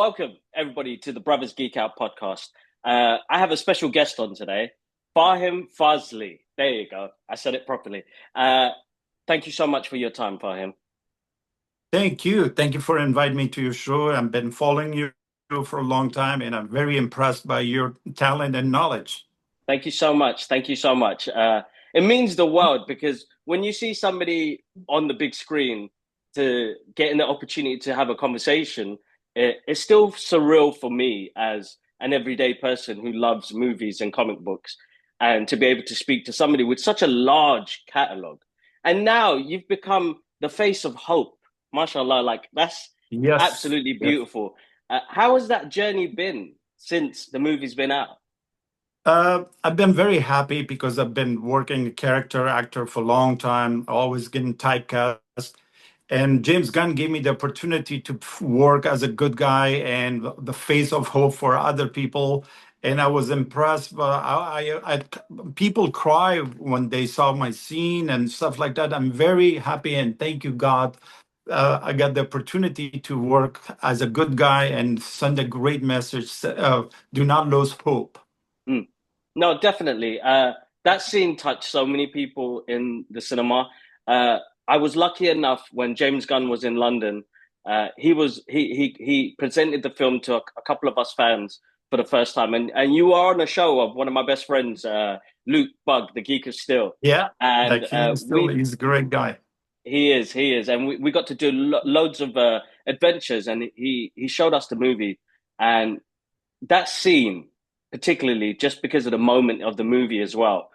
welcome everybody to the Brothers Geek Out podcast. I have a special guest on today, Fahim Fazli. There you go. I said it properly. Thank you so much for your time, Fahim. Thank you. Thank you for inviting me to your show. I've been following you for a long time, and I'm very impressed by your talent and knowledge. Thank you so much. Thank you so much. It means the world because when you see somebody on the big screen to getting the opportunity to have a conversation, it's still surreal for me as an everyday person who loves movies and comic books, and to be able to speak to somebody with such a large catalog. And now you've become the face of hope. MashaAllah, like that's Yes, absolutely yes. beautiful. How has that journey been since the movie's been out? I've been very happy because I've been working character actor for a long time, always getting typecast. And James Gunn gave me the opportunity to work as a good guy and the face of hope for other people. And I was impressed. People cry when they saw my scene and stuff like that. I'm very happy and thank you, God. I got the opportunity to work as a good guy and send a great message. Do not lose hope. Mm. No, definitely. That scene touched so many people in the cinema. I was lucky enough when James Gunn was in London. He presented the film to a couple of us fans for the first time, and you are on a show of one of my best friends, Luke Bug, the Geek of Steel, Yeah, and like he's a great guy. he is, and we got to do loads of adventures, and he showed us the movie, and that scene, particularly just because of the moment of the movie as well,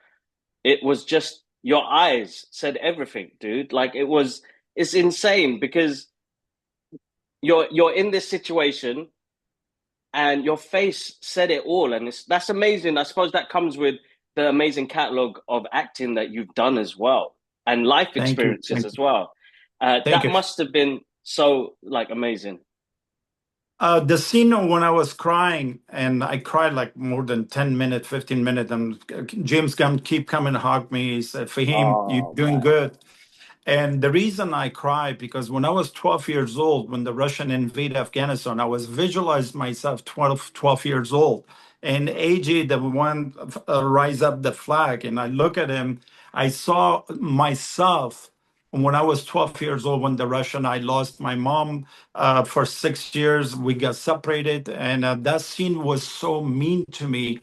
it was just your eyes said everything, dude. Like it's insane because you're in this situation and your face said it all, and that's amazing. I suppose that comes with the amazing catalog of acting that you've done as well, and life Thank you. experiences Thank as you. well. Thank That you. must have been so like amazing. The scene when I was crying, and I cried like more than 10 minutes, 15 minutes, and James Gunn keep coming to hug me. He said, Fahim, you're Oh doing man. good. And the reason I cry, because when I was 12 years old, when the Russian invaded Afghanistan, I was visualized myself 12 years old. And AJ, the one rise up the flag, and I look at him, I saw myself when I was 12 years old when the Russian, I lost my mom for 6 years. We got separated, and that scene was so mean to me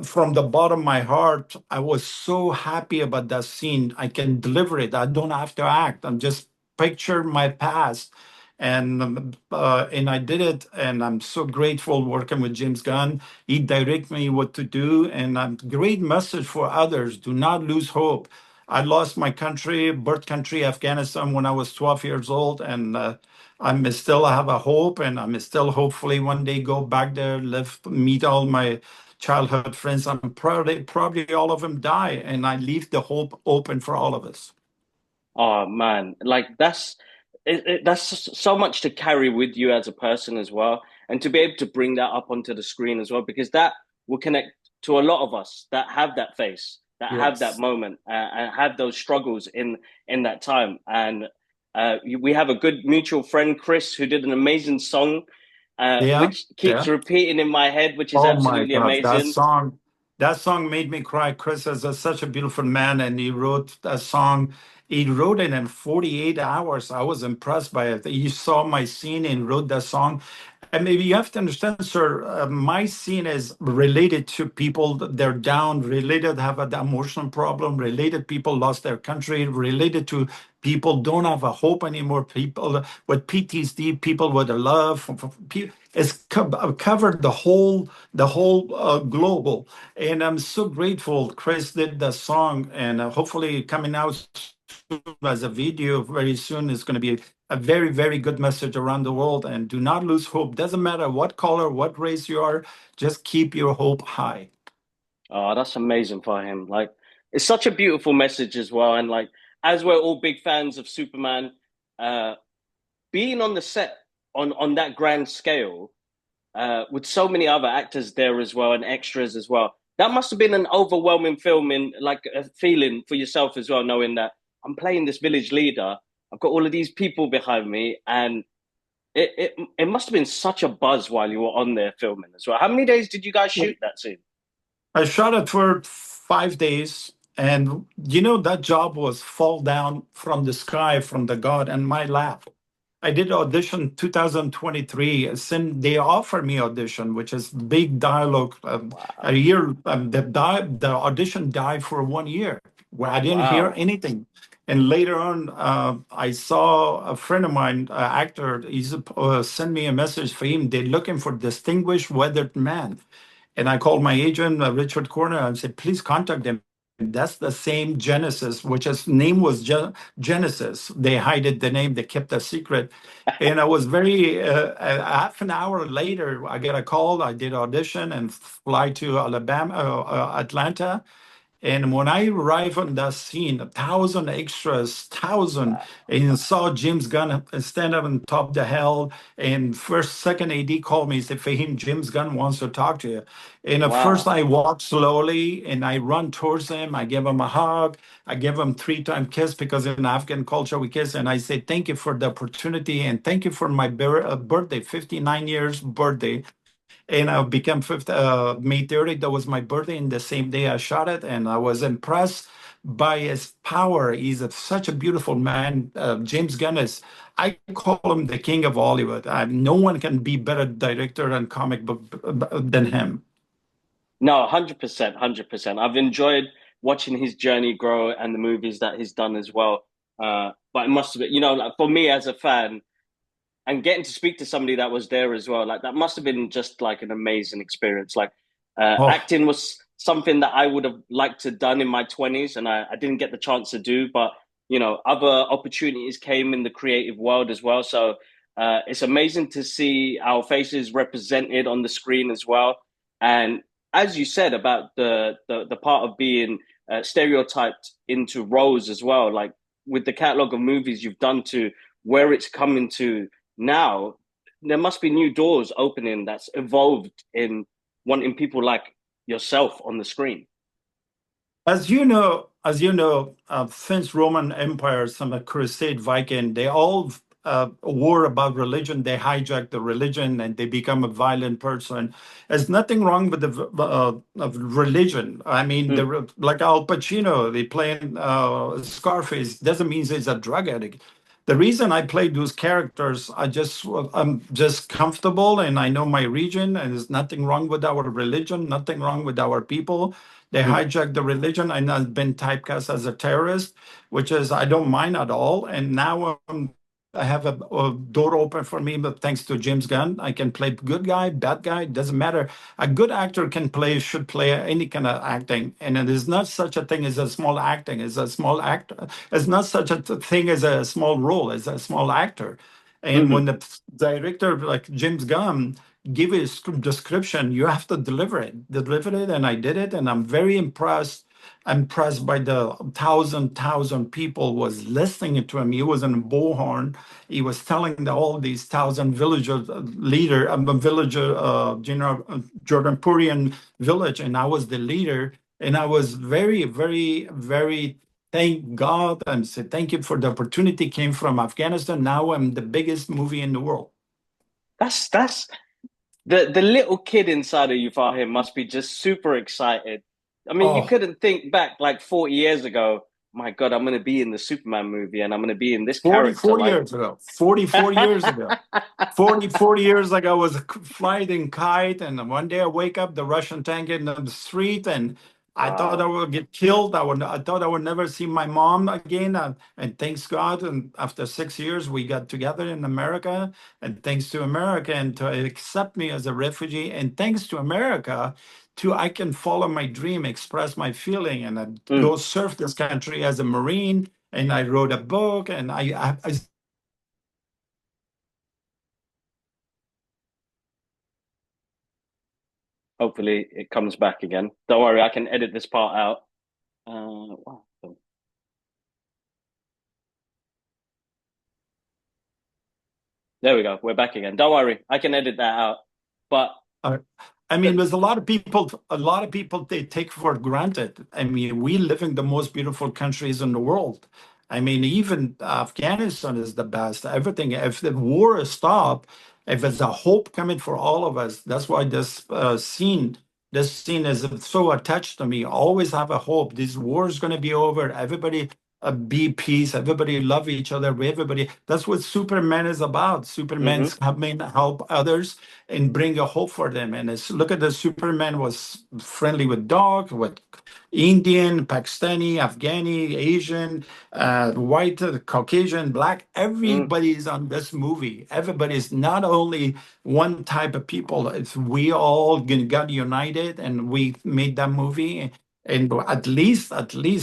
from the bottom of my heart. I was so happy about that scene. I can deliver it. I don't have to act. I'm just picture my past, and I did it. And I'm so grateful working with James Gunn. He direct me what to do, and great message for others. Do not lose hope. I lost my country, birth country, Afghanistan, when I was 12 years old, and I still have a hope, and I'm still hopefully one day go back there, live, meet all my childhood friends. I'm probably all of them die, and I leave the hope open for all of us. Oh man, like that's so much to carry with you as a person as well, and to be able to bring that up onto the screen as well, because that will connect to a lot of us that have that face, that have that Yes. moment, and have those struggles in that time. And we have a good mutual friend, Chris, who did an amazing song, Yeah. which keeps Yeah. repeating in my head, which is Oh my absolutely gosh, that amazing. song, that song made me cry. Chris is such a beautiful man, and he wrote that song. He wrote it in 48 hours. I was impressed by it. He saw my scene and wrote that song. And maybe you have to understand, sir, my scene is related to people that they're down, related have an emotional problem, related people lost their country, related to people don't have a hope anymore, people with PTSD, people with a love. It's covered the whole global. And I'm so grateful Chris did the song, and hopefully coming out as a video very soon is going to be a very, very good message around the world. And do not lose hope. Doesn't matter what color, what race you are, just keep your hope high. Oh, that's amazing for him. Like, it's such a beautiful message as well. And like, as we're all big fans of Superman, uh, being on the set on that grand scale, with so many other actors there as well and extras as well, that must have been an overwhelming film in like a feeling for yourself as well, knowing that I'm playing this village leader. I've got all of these people behind me, and it must have been such a buzz while you were on there filming as well. How many days did you guys shoot that scene? I shot it for 5 days, and that job was fall down from the sky from the God in my lap. I did audition 2023. They offered me audition, which is big dialogue. A Wow. year, the audition died for 1 year where I didn't hear Wow. anything. And later on, I saw a friend of mine, actor. He's sent me a message for him. They're looking for distinguished weathered man. And I called my agent, Richard Corner, and said, please contact them. That's the same Genesis, which his name was Genesis. They hid the name, they kept a secret. And I was half an hour later, I get a call. I did audition and fly to Atlanta. And when I arrived on that scene, 1,000 extras, 1,000, Wow. and saw James Gunn stand up on top of the hill. And second AD called me and said, Fahim, James Gunn wants to talk to you. And at first Wow. I walked slowly and I run towards him. I give him a hug. I give him 3 time kiss because in Afghan culture we kiss. And I say, thank you for the opportunity and thank you for my birthday, 59 years birthday. And I became May 30th. That was my birthday, and the same day I shot it. And I was impressed by his power. He's such a beautiful man. James Gunn is, I call him the king of Hollywood. No one can be better director and comic book than him. No, 100%, 100%. I've enjoyed watching his journey grow and the movies that he's done as well. But it must have been, like for me as a fan, and getting to speak to somebody that was there as well, like that must have been just like an amazing experience. Like Oh, acting was something that I would have liked to done in my 20s, and I didn't get the chance to do. But other opportunities came in the creative world as well. So it's amazing to see our faces represented on the screen as well. And as you said about the part of being stereotyped into roles as well, like with the catalog of movies you've done to where it's coming to now, there must be new doors opening that's evolved in wanting people like yourself on the screen. since Roman Empire, some Crusade Viking, they all war about religion. They hijack the religion and they become a violent person. There's nothing wrong with the of religion. I mean, Mm, like Al Pacino, they playing Scarface doesn't mean he's a drug addict. The reason I play those characters, I'm just comfortable and I know my region, and there's nothing wrong with our religion, nothing wrong with our people. They mm, hijacked the religion and I've been typecast as a terrorist, which is I don't mind at all. And now I have a door open for me, but thanks to James Gunn, I can play good guy, bad guy, doesn't matter. A good actor should play any kind of acting. And it is not such a thing as a small acting, it's a small actor. It's not such a thing as a small role, as a small actor. And mm-hmm, when the director like James Gunn give a description, you have to deliver it, and I did it, and I'm very impressed by the thousand people was listening to him. He was in Bullhorn. He was telling all these thousand villager leader, villager, Jordanpurian village, and I was the leader, and I was very, very, very. Thank God and say thank you for the opportunity came from Afghanistan. Now I'm the biggest movie in the world. that's the little kid inside of you, Fahim, must be just super excited. I mean, you Oh, couldn't think back like 40 years ago. My God, I'm going to be in the Superman movie, and I'm going to be in this character. 44 Like, years ago, 44 years ago. 40 years ago, I was flying kite, and one day I wake up, the Russian tank in the street, and I thought I wow. would get killed. I thought I would never see my mom again. And thanks God, and after 6 years, we got together in America. And thanks to America, and to accept me as a refugee, and thanks to America, I can follow my dream, express my feeling, and I Mm, go surf this country as a Marine. And I wrote a book, and I hopefully, it comes back again. Don't worry, I can edit this part out. Wow. There we go. We're back again. Don't worry, I can edit that out. But Uh, I mean, the, there's a lot of people they take for granted. I mean, we live in the most beautiful countries in the world. I mean, even Afghanistan is the best. Everything, if the war is stopped, if there's a hope coming for all of us, that's why this scene is so attached to me. Always have a hope. This war is going to be over. Everybody be peace. Everybody love each other. Everybody. That's what Superman is about. Hmm. Superman's having help others and bring a hope for them. And it's, look at the Superman was friendly with dog, with Indian, Pakistani, Afghani, Asian, white, Caucasian, black. Mm. Everybody's on this movie. Everybody's not only one type of people. It's we all got united and we made that movie. And at least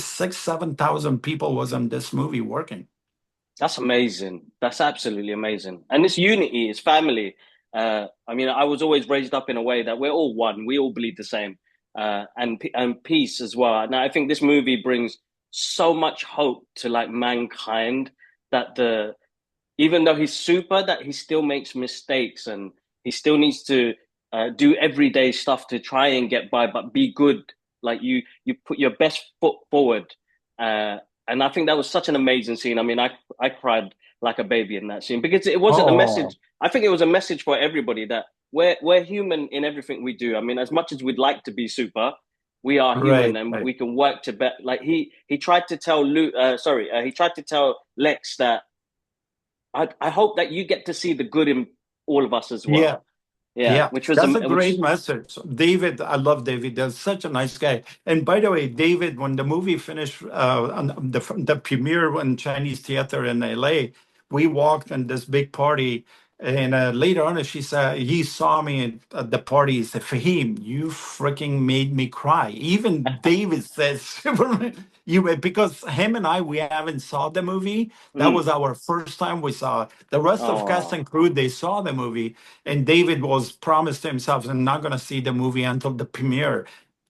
6, 7,000 people was on this movie working. That's amazing. That's absolutely amazing. And this unity, it's family. I mean, I was always raised up in a way that we're all one. We all bleed the same, and peace as well. Now, I think this movie brings so much hope to like mankind that the even though he's super, that he still makes mistakes and he still needs to do everyday stuff to try and get by, but be good. Like you put your best foot forward, uh, and I think that was such an amazing scene. I mean, I cried like a baby in that scene because it wasn't a Oh, message. I think it was a message for everybody that we're human in everything we do. I mean, as much as we'd like to be super, we are human right, and right. we can work to bet. Like he tried to tell Luke, he tried to tell Lex that I hope that you get to see the good in all of us as Yeah. well. Yeah, Yeah, that's a great which message. David, I love David. That's such a nice guy. And by the way, David, when the movie finished, on the premiere in Chinese theater in LA, we walked in this big party. And later on, she said, he saw me at the party. He said, Fahim, you freaking made me cry. Even David says, Superman, because him and I, we haven't saw the movie. That mm, was our first time we saw it. The rest of cast oh and crew, they saw the movie, and David was promised himself and not going to see the movie until the premiere.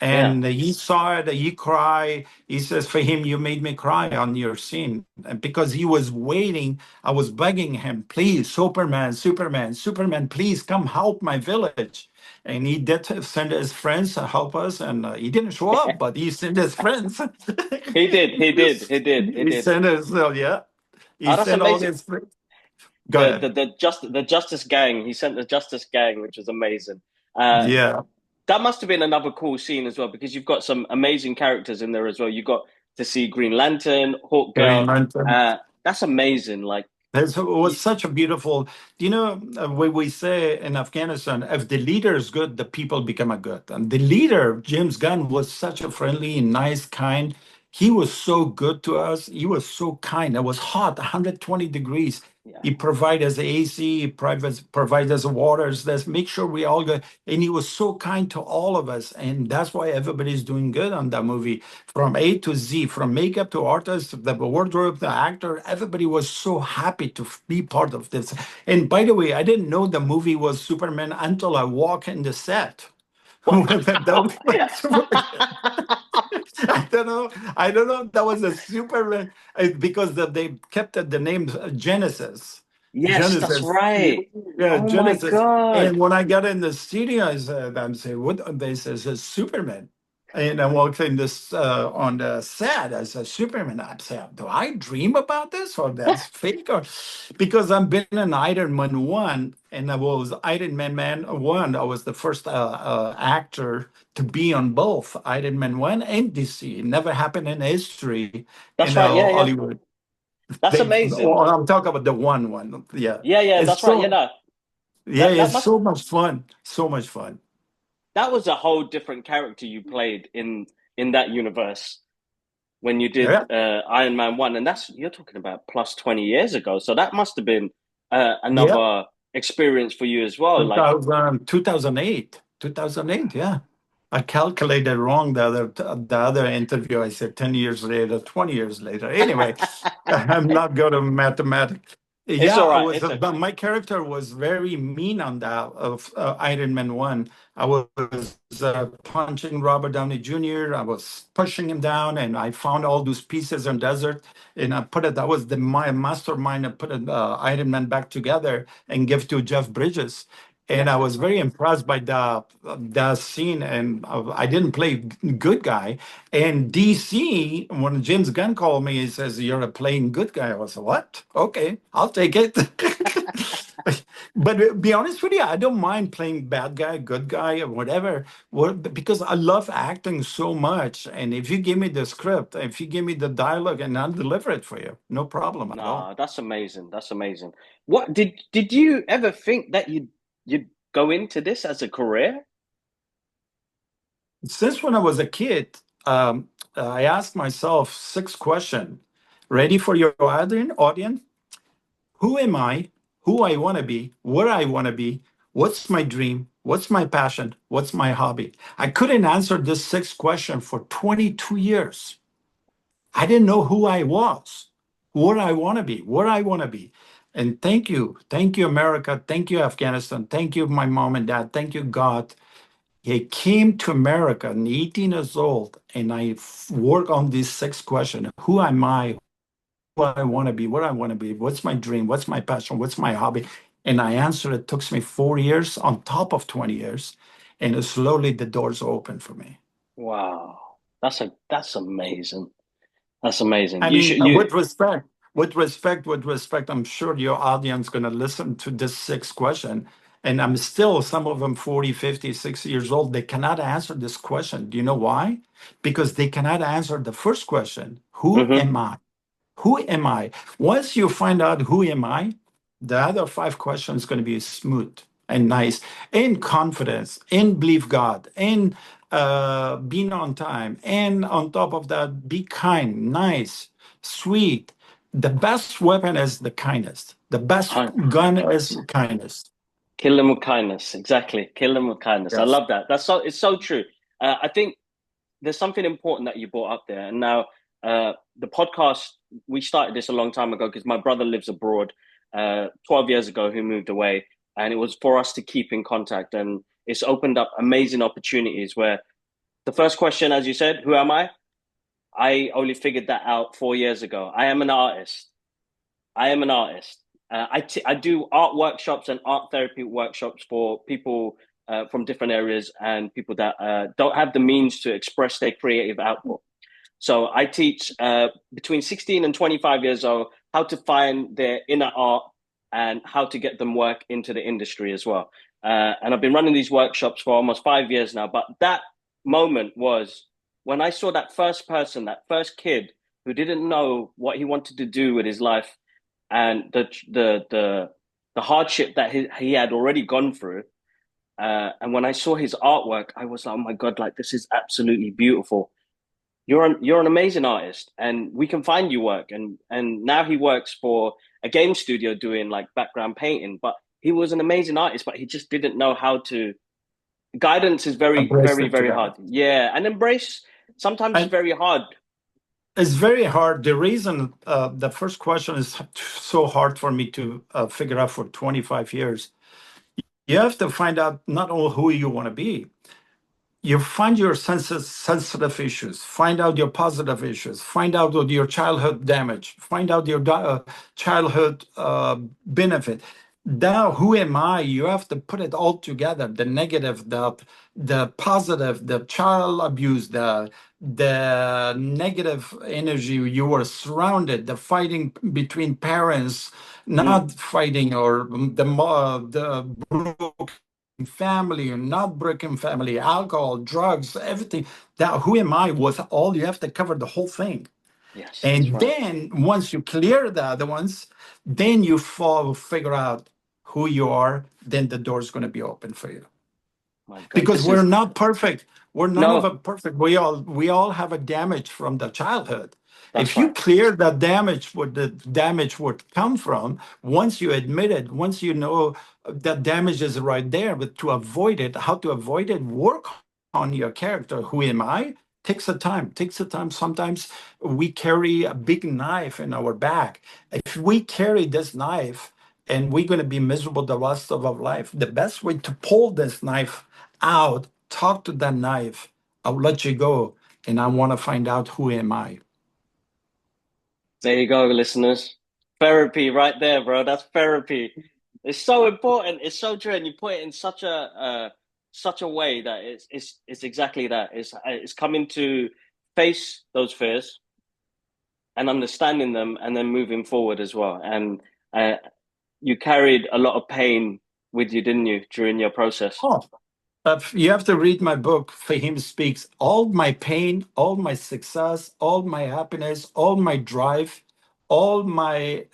yeah. And he saw it, he cried. He says, for him, you made me cry on your scene. And because he was waiting, I was begging him, please, Superman, Superman, Superman, please come help my village. And he did send his friends to help us, and he didn't show up, but he sent his friends. He did, he did, he did, he He did. sent his, yeah, he Oh, that's sent all amazing. his friends. Go ahead. The Justice Gang. He sent the Justice Gang, which was amazing. Uh, Yeah, that must have been another cool scene as well because you've got some amazing characters in there as well. You got to see Green Lantern, Hawk Green Girl. Lantern. That's amazing. Like, It was y- such a beautiful, we say in Afghanistan, if the leader is good, the people become a good. And the leader, James Gunn, was such a friendly, nice, kind. He was so good to us. He was so kind. It was hot, 120 degrees. yeah, He provided us AC, provide us waters. Let's make sure we all good. And he was so kind to all of us. And that's why everybody's doing good on that movie from A to Z, from makeup to artist, the wardrobe, the actor, everybody was so happy to be part of this. And by the way, I didn't know the movie was Superman until I walk in the set. what? I don't know. I don't know if that was a Superman because they kept the name Genesis. Yes, that's Genesis. right. Yeah, Oh my Genesis. God. And when I got in the studio, I said, I'm saying, what? They says, it's Superman. And I walked in this on the set as a Superman. I said, do I dream about this or that's fake? Or because I've been in Iron Man 1 and I was Iron Man 1. I was the first actor to be on both Iron Man 1 and DC. It never happened in history That's in right. Yeah, yeah. Hollywood. That's They, amazing. oh, I'm talking about the one. Yeah. Yeah, yeah, It's that's right. Yeah, so, no, yeah, that it's must so much fun. So much fun. that was a whole different character you played in that universe when you did Yeah. Iron Man 1, and that's you're talking about plus 20 years ago. So that must have been Yeah. another experience for you as well. Like, 2008. 2008, yeah. I calculated wrong the other interview. I said 10 years later, 20 years later. Anyway, I'm not good at mathematics. it's Yeah, all I right. was, It's but okay. my character was very mean on that of Iron Man 1. I was punching Robert Downey Jr. I was pushing him down, and I found all those pieces in desert, and I put it. That was my mastermind. I put Iron Man back together and give to Jeff Bridges. And Yeah. I was very impressed by the scene. And I didn't play good guy. And DC, when James Gunn called me, he says, "You're a playing good guy." I was, "What? Okay, I'll take it." But to be honest with you, I don't mind playing bad guy, good guy, or whatever, because I love acting so much. And if you give me the script, if you give me the dialogue, and I'll deliver it for you, no problem at all. Nah, that's amazing. That's amazing. What did you ever think that you'd go into this as a career? Since when I was a kid, I asked myself six questions. Ready for your audience? Who am I? Who I want to be? Where I want to be? What's my dream? What's my passion? What's my hobby? I couldn't answer this six question for 22 years. I didn't know who I was, where I want to be, where I want to be. And thank you, America, thank you, Afghanistan, thank you, my mom and dad, thank you, God. He came to America at 18 years old, and I work on these six questions. Who am I? Who I want to be? Where I want to be? What's my dream? What's my passion? What's my hobby? And I answered, it took me 4 years on top of 20 years. And slowly the doors open for me. Wow. That's amazing. That's amazing. I You mean, should you with respect, I'm sure your audience going to listen to this six question. And I'm still, some of them 40, 50, 60 years old. They cannot answer this question. Do you know why? Because they cannot answer the first question. Who hmm am I? Who am I? Once you find out who am I, the other five questions going to be smooth and nice, in confidence, in believe God, in being on time, and on top of that, be kind, nice, sweet. The best weapon is the kindness. The best gun is kindness. Kill them with kindness. Exactly. Kill them with kindness. I Yes. love that. It's so true. I think there's something important that you brought up there. And now the podcast, we started this a long time ago because my brother lives abroad 12 years ago, who moved away. And it was for us to keep in contact. And it's opened up amazing opportunities where the first question, as you said, who am I? I only figured that out 4 years ago. I am an artist. I am an artist. I do art workshops and art therapy workshops for people from different areas and people that don't have the means to express their creative output. So I teach between 16 and 25 years old how to find their inner art and how to get them work into the industry as well. And I've been running these workshops for almost 5 years now. But that moment was when I saw that first person, that first kid who didn't know what he wanted to do with his life and the hardship that he had already gone through. And when I saw his artwork, I was like, oh my God, like this is absolutely beautiful. You're an amazing artist and we can find you work. And now he works for a game studio doing like background painting, but he was an amazing artist, but he just didn't know how to. Guidance is very, Embrace very, it very hard. together. Yeah. And embrace sometimes it's And very hard. it's very hard. The reason the first question is so hard for me to figure out for 25 years, you have to find out not only who you want to be, you find your sensitive issues, find out your positive issues, find out what your childhood damage, find out your childhood benefit. Now, who am I? You have to put it all together: the negative, the positive, the child abuse, the negative energy you were surrounded, the fighting between parents, Mm, not fighting, or the broken family or not broken family, alcohol, drugs, everything. That who am I was all you have to cover the whole thing. yes, that's And right. then once you clear the other ones, then you figure out who you are, then the door's going to be open for you. My God, Because this we're is not perfect. We're none of no, us perfect. We all have a damage from the childhood. that's If you right. clear that damage, where the damage would come from, once you admit it, once you know that damage is right there, but to avoid it, how to avoid it, work on your character. Who am I? Takes a time. Takes a time. Sometimes we carry a big knife in our back. If we carry this knife and we're going to be miserable the rest of our life, the best way to pull this knife out, talk to that knife. I'll let you go, and I want to find out who am I. There you go, listeners. Therapy right there, bro. That's therapy. It's so important. It's so true, and you put it in such a way that it's exactly that. It's coming to face those fears and understanding them, and then moving forward as well. And uh, you carried a lot of pain with you, didn't you, during your process? Oh, you have to read my book. Fahim speaks. All my pain, all my success, all my happiness, all my drive, all my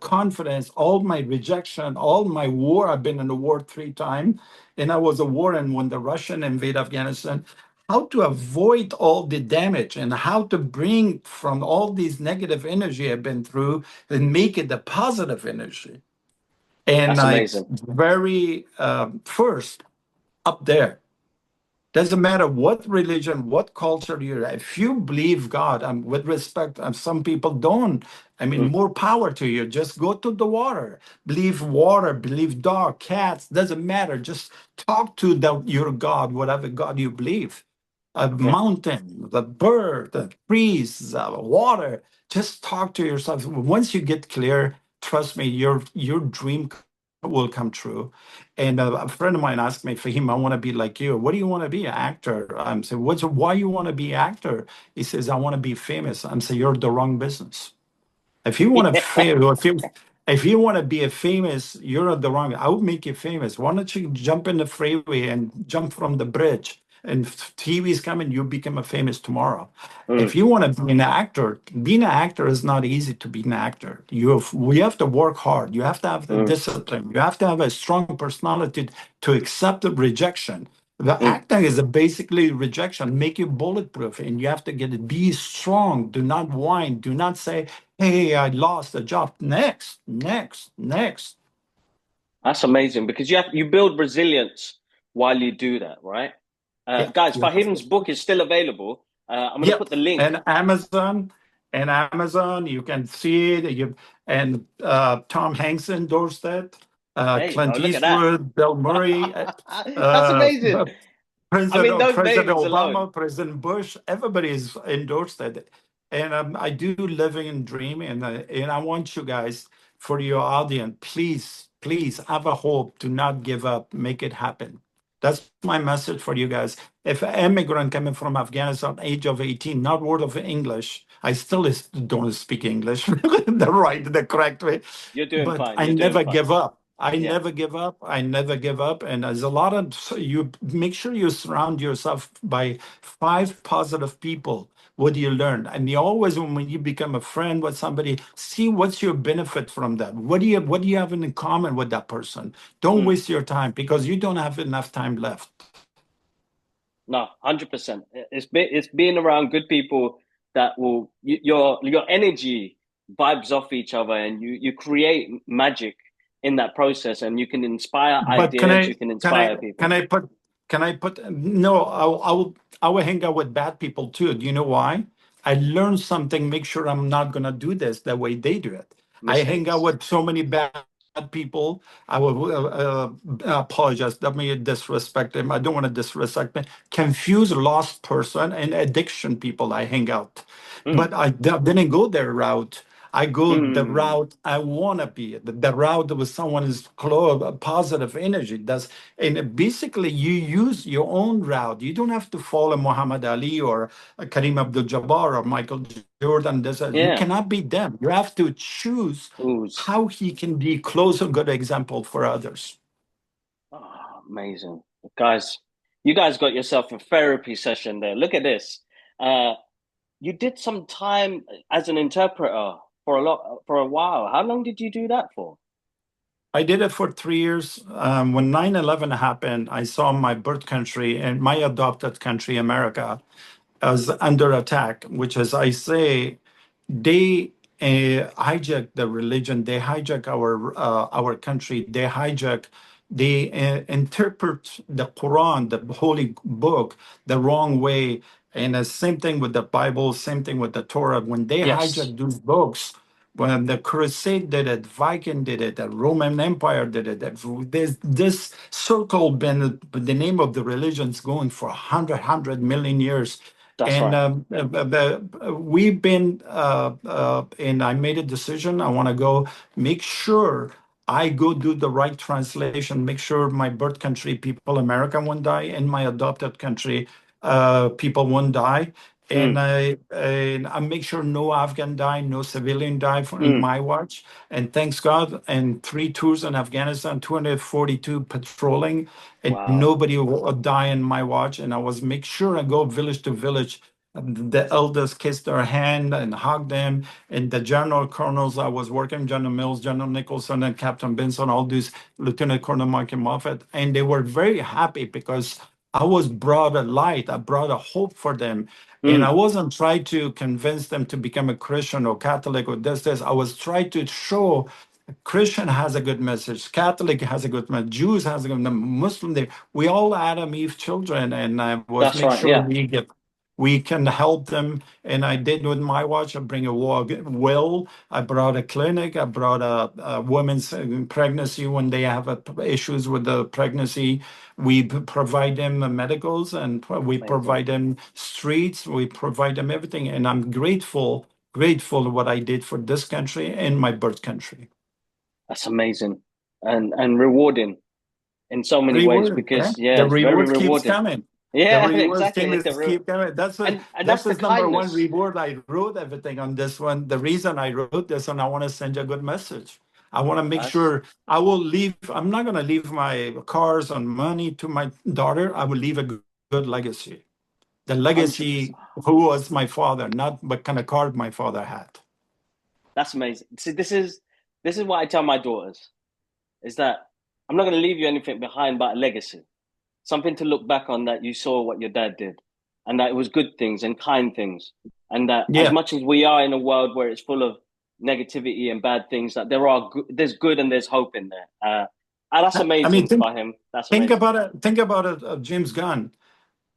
confidence, all my rejection, all my war. I've been in a war 3 times, and I was a war. And when the Russian invade Afghanistan, how to avoid all the damage and how to bring from all these negative energy I've been through and make it a positive energy. And That's I amazing. very first up there. Doesn't matter what religion, what culture you're at. If you believe God, with respect, some people don't. I mean, Mm, more power to you. Just go to the water, believe dog, cats, doesn't matter. Just talk to your God, whatever God you believe. A yeah, mountain, the bird, the trees, water. Just talk to yourself. Once you get clear, trust me, your dream will come true. And a friend of mine asked me, Fahim, I want to be like you. What do you want to be? An actor? I'm saying, why you want to be actor? He says, I want to be famous. I'm saying, you're the wrong business. If you want to yeah. fail, if you want to be a famous, you're at the wrong. I would make you famous. Why don't you jump in the freeway and jump from the bridge? And TV's coming, you become a famous tomorrow. If Mm, you want to be an actor, being an actor is not easy to be an actor. We have to work hard. You have to have the mm, discipline. You have to have a strong personality to accept the rejection. The mm. acting is a basically rejection, make you bulletproof, and you have to get it. Be strong. Do not whine. Do not say, "Hey, I lost the job." Next, next, next. That's amazing because you build resilience while you do that, right? Yeah, Guys, you have Fahim's to. book is still available. I'm going to Yep, put the link. and Amazon, you can see it. And Tom Hanks endorsed it. There you go. Clint Look at that. Eastwood, Bill Murray, That's uh, amazing. I mean, President those President names alone. Obama, President Bush, everybody's endorsed it. And I do living in dream, and I want you guys, for your audience, please, please have a hope. Do not give up. Make it happen. That's my message for you guys. If an immigrant coming from Afghanistan, age of 18, not word of English, I still don't speak English the correct way, You're doing but fine. I You're doing never fine. give up. I Yeah. never give up. I never give up. And there's a lot of, so you make sure you surround yourself by 5 positive people. What do you learn? And you always, when you become a friend with somebody, see what's your benefit from that. What do you have in common with that person? Don't Mm. waste your time because you don't have enough time left. No, 100%. It's being around good people that will your energy vibes off each other, and you create magic in that process, and you can inspire But can ideas. You I can can I inspire can people. I put can I put no, I will hang out with bad people too. Do you know why? I learned something, make sure I'm not gonna do this the way they do it. I hang out Mistakes. with so many bad people. I will apologize. Let me disrespect them. I don't want to disrespect them. Confused, lost person, and addiction people. I hang out, Mm. but I didn't go their route. I go the Mm. route I want to be. The route with someone is positive energy. That's and basically you use your own route. You don't have to follow Muhammad Ali or Kareem Abdul-Jabbar or Michael Jordan. You Yeah. cannot be them. You have to choose Ooze. how he can be close and good example for others. Oh, amazing. Guys, you guys got yourself a therapy session there. Look at this. Uh, you did some time as an interpreter for a while. How long did you do that for? I did it for 3 years. When 9/11 happened, I saw my birth country and my adopted country, America, as under attack, which, as I say, they hijack the religion, they hijack our country, they interpret the Quran, the holy book, the wrong way. And the same thing with the Bible, same thing with the Torah. When they Yes, hijack those books, when the Crusade did it, Viking did it, the Roman Empire did it. There's this circle been the name of the religion's going for 100 million years. that's And right. we've been, and I made a decision. I want to go make sure I go do the right translation, make sure my birth country people, American won't die, and my adopted country people won't die. Mm, And I make sure no Afghan die, no civilian die in mm. my watch. And thanks God, and 3 tours in Afghanistan, 242 patrolling, and Wow. nobody will die in my watch. And I was make sure I go village to village. The elders kiss their hand and hug them. And the general colonels I was working, General Mills, General Nicholson, and Captain Benson, all these Lieutenant Colonel Michael Moffat, and they were very happy because I was brought a light. I brought a hope for them. And I Mm, wasn't trying to convince them to become a Christian or Catholic or this. I was trying to show Christian has a good message, Catholic has a good message, Jews has a good message, Muslim. We all Adam Eve children, and I was that's make right. sure Yeah. we can help them. And I did with my watch. I bring a well. I brought a clinic. I brought a woman's pregnancy when they have issues with the pregnancy. We provide them medicals, and we Amazing. provide them streets. We provide them everything. And I'm grateful what I did for this country and my birth country. That's amazing and rewarding in so many ways Reward, yeah. because yeah, The it's very rewards keeps rewarding. coming. The Yeah, rewards exactly. keep coming. And That's that's the his number one kindness. reward. I wrote everything on this one. The reason I wrote this one, I want to send you a good message. I want to make That's sure I will leave. I'm not going to leave my cars and money to my daughter. I will leave a good legacy. The 100%. legacy who was my father, not what kind of car my father had. That's amazing. See, this is what I tell my daughters is that I'm not going to leave you anything behind but a legacy, something to look back on that you saw what your dad did, and that it was good things and kind things, and that as Yeah. much as we are in a world where it's full of negativity and bad things, that there's good and there's hope in there. That's I mean, amazing, Fahim. That's think amazing. about it. Think about it, James Gunn.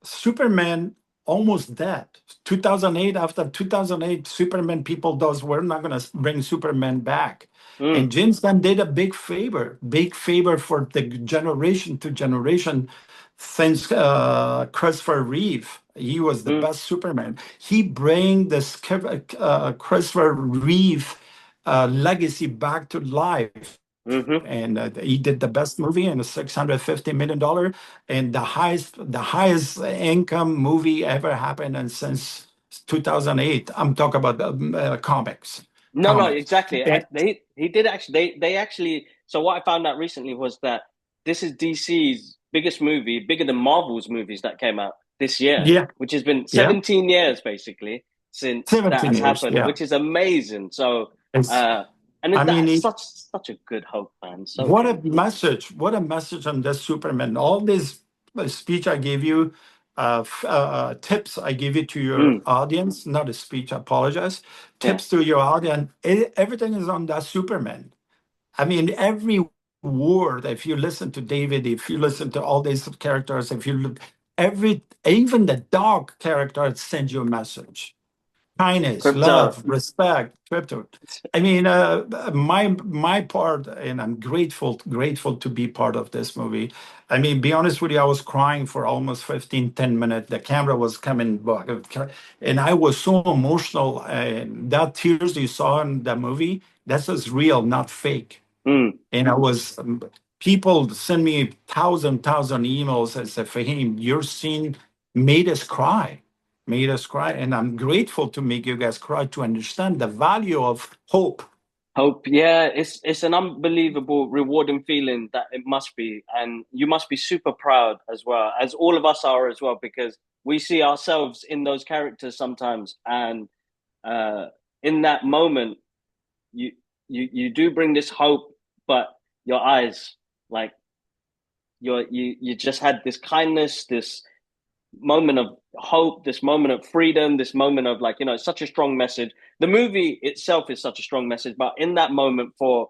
Superman almost dead. 2008, after 2008, Superman people does we're not going to bring Superman back. And Mm, James Gunn did a big favor for the generation to generation since Christopher Reeve. He was the mm, best Superman. He bring this Christopher Reeve legacy back to life, mm-hmm. and he did the best movie in a $650 million, and the highest income movie ever happened and since 2008. I'm talking about comics, No, no, comics. exactly. And He did actually. They actually. So what I found out recently was that this is DC's biggest movie, bigger than Marvel's movies that came out this year, yeah, which has been yeah, 17 years basically since that 17 has years. happened, Yeah, which is amazing. So, it's. uh, and I mean, that's such a good hope, man. So what good. a message! What a message on this Superman! All this speech I gave you, tips I give it to your Mm, audience, not a speech. I apologize. yeah, Tips to your audience. Everything is on that Superman. I mean, every word. If you listen to David, if you listen to all these characters, if you look, even the dog character sends you a message: kindness, crypto. love, respect, crypto. I mean, my part, and I'm grateful to be part of this movie. I mean, be honest with you, I was crying for almost 15, 10 minutes. The camera was coming back, and I was so emotional. And that tears you saw in the movie, that's just real, not fake. Mm, And I was people send me thousand emails and say, Fahim, your scene made us cry. And I'm grateful to make you guys cry to understand the value of hope. hope. Yeah, it's an unbelievable, rewarding feeling that it must be, and you must be super proud as well, as all of us are as well, because we see ourselves in those characters sometimes, and uh, in that moment, you you do bring this hope, but your eyes, like you just had this kindness, this moment of hope, this moment of freedom, this moment of like it's such a strong message. The movie itself is such a strong message, but in that moment, for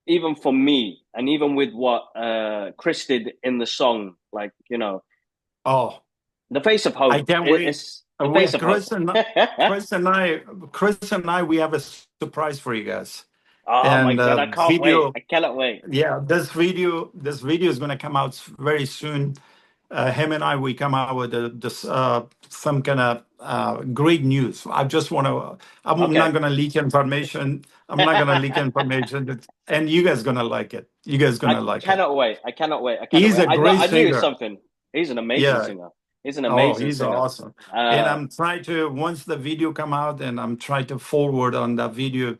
even for me, and even with what Chris did in the song, like Oh, the face of I hope. can't wait. It's the face of hope. Chris and I, we have a surprise for you guys. Oh my And god, I can't wait! video, I cannot wait. yeah, this video is going to come out very soon. Him and I, we come out with this some kind of great news. I just want to. I'm Okay. not going to leak information. I'm not going to leak information, and you guys gonna like it. You guys I gonna like it. cannot wait. I cannot wait. I cannot He's wait. a great I knew singer. something. He's an amazing Yeah. singer. He's an Oh, amazing he's singer. awesome. And Uh, I'm trying to, once the video come out, and I'm trying to forward on that video,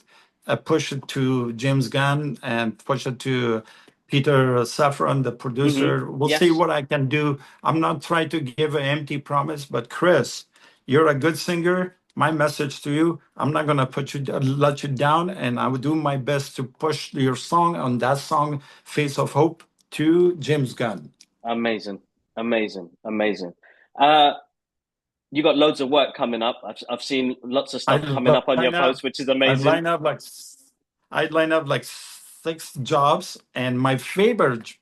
push it to James Gunn and push it to Peter Safran, the producer. We'll see yes. what I can do. I'm not trying to give an empty promise, but Chris, you're a good singer. My message to you, I'm not gonna let you down, and I will do my best to push your song on that song, Face of Hope, to James Gunn. Amazing. Amazing. Amazing. Uh, you got loads of work coming up. I've seen lots of I stuff coming up on your line up, post, which is I amazing. line up like I line up like 6 jobs, and my favorite.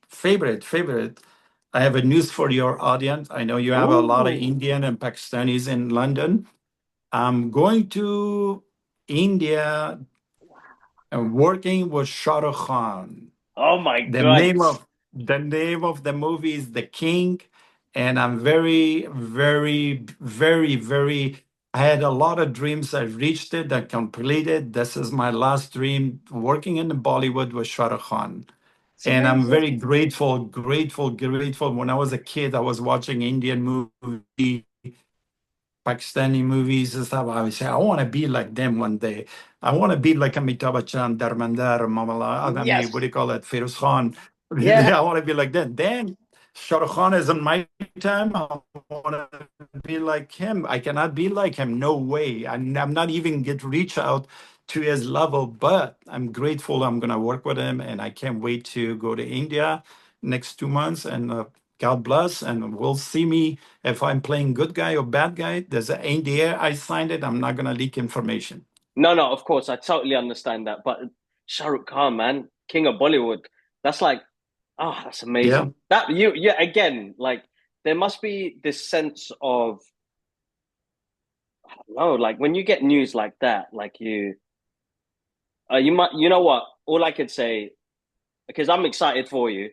I have a news for your audience. I know you have a lot of Ooh. Indian and Pakistanis in London. I'm going to India and working with Shah Rukh Khan. Oh my The God. name of the name of the movie is The King, and I'm very, very, very, very. I had a lot of dreams. I reached it. I completed. This is my last dream, working in Bollywood with Shah Rukh Khan. And I'm Seriously? very grateful, grateful, grateful. When I was a kid, I was watching Indian movies, Pakistani movies and stuff. I would say, I want to be like them one day. I want to be like Amitabh Bachchan, Dharmender, Mamala, I mean, what do Yes. you call it? Feroz Khan. Yeah. I want to be like that. Then Shah Rukh Khan is in my time. I want to be like him. I cannot be like him. No way. I'm not even get reach out to his level, but I'm grateful I'm going to work with him. And I can't wait to go to India next 2 months. And God bless. And we'll see me if I'm playing good guy or bad guy. There's an NDA. I signed it. I'm not going to leak information. No, no, of course, I totally understand that. But Shah Rukh Khan, man, King of Bollywood, that's like, oh, that's Yeah. amazing. That you, yeah, again, like there must be this sense of, no, like when you get news like that, like you might, you know what? All I could say, because I'm excited for you.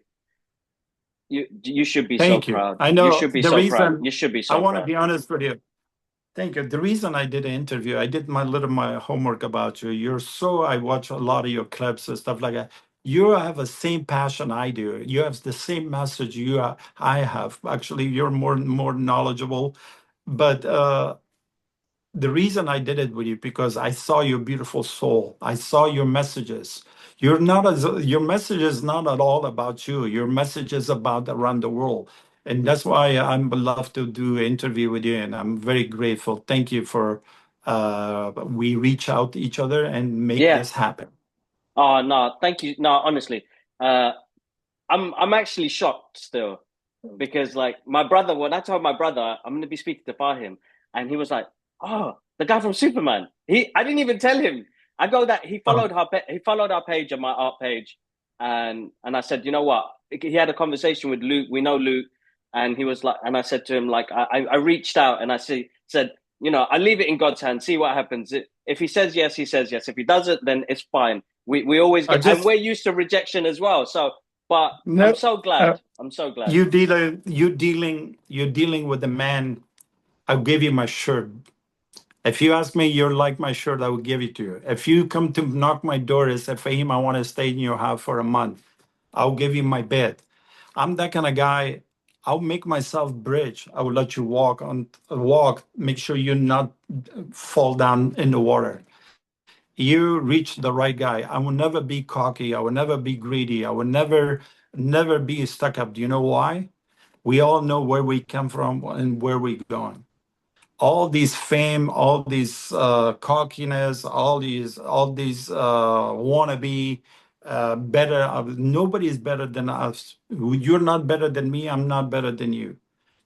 You should be so Thank you. proud. I You know should be the so proud. reason You should be I so want to proud. be honest with you. Thank you. The reason I did an interview, I did my homework about you. I watch a lot of your clips and stuff like that. You have the same passion I do. You have the same message I have. Actually, you're more knowledgeable. But the reason I did it with you because I saw your beautiful soul. I saw your messages. Your message is not at all about you. Your message is about around the world. And that's why I'm love to do an interview with you. And I'm very grateful. Thank you for we reach out to each other and make Yeah. this happen. Oh no, thank you. No, honestly, uh, I'm actually shocked still because like my brother, when I told my brother I'm going to be speaking to Fahim, and he was like, "Oh, the guy from Superman." I didn't even tell him. I go that Oh, he followed our page on my art page, and I said, you know what? He had a conversation with Luke. We know Luke, and he was like, and I said to him like, I reached out and said, you know, I leave it in God's hands. See what happens. If he says yes, he says yes. If he doesn't, then it's fine. We always I get, and just we're used to rejection as well. So, but I'm no. so glad. Uh, I'm so glad. you dealing with the man. I'll give you my shirt. If you ask me, you're like my shirt, I will give it to you. If you come to knock my door and say, Fahim, I want to stay in your house for a month, I'll give you my bed. I'm that kind of guy. I'll make myself bridge. I will let you walk, make sure you not fall down in the water. You reach the right guy. I will never be cocky. I will never be greedy. I will never be stuck up. Do you know why? We all know where we come from and where we're going. All these fame, all these cockiness, all these wannabe better. Nobody is better than us. You're not better than me. I'm not better than you.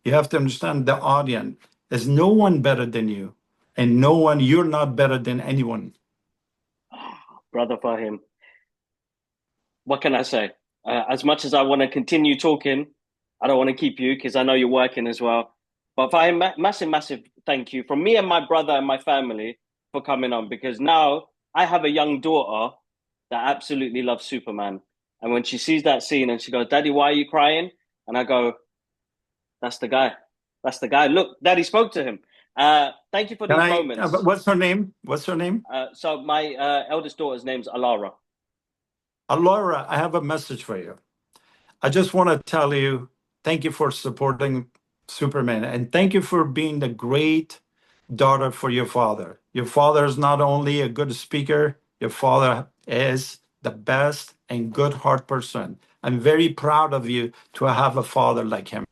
You have to understand the audience. There's no one better than you, and no one. You're not better than anyone. Brother Fahim, what can I say? As much as I want to continue talking, I don't want to keep you because I know you're working as well. But Fahim, massive, massive thank you from me and my brother and my family for coming on because now I have a young daughter that absolutely loves Superman. And when she sees that scene and she goes, Daddy, why are you crying? And I go, that's the guy. That's the guy. Look, Daddy spoke to him. Thank you for Can these I? moments. What's her name? What's her name? So my eldest daughter's name's Alara. Laura, I have a message for you. I just want to tell you, thank you for supporting Superman, and thank you for being the great daughter for your father. Your father is not only a good speaker, your father is the best and good heart person. I'm very proud of you to have a father like him.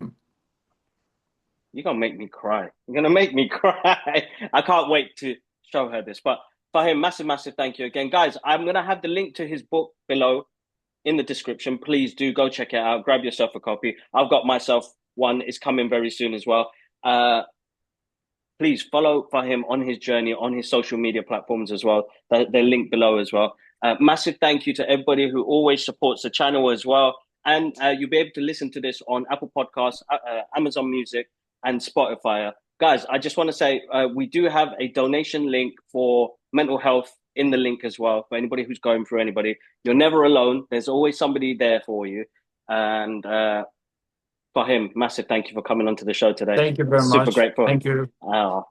You're gonna make me cry. You're gonna make me cry. I can't wait to show her this. But Fahim, massive, massive thank you again. Guys, I'm gonna have the link to his book below in the description. Please do go check it out. Grab yourself a copy. I've got myself one. It's coming very soon as well. Please follow Fahim on his journey on his social media platforms as well. They're linked below as well. Massive thank you to everybody who always supports the channel as well. And you'll be able to listen to this on Apple Podcasts, Amazon Music, and Spotify. Guys, I just want to say we do have a donation link for mental health in the link as well. For anybody who's going through anybody, you're never alone. There's always somebody there for you. And Fahim, massive thank you for coming onto the show today. Thank you very Super much. grateful. Thank you. Uh,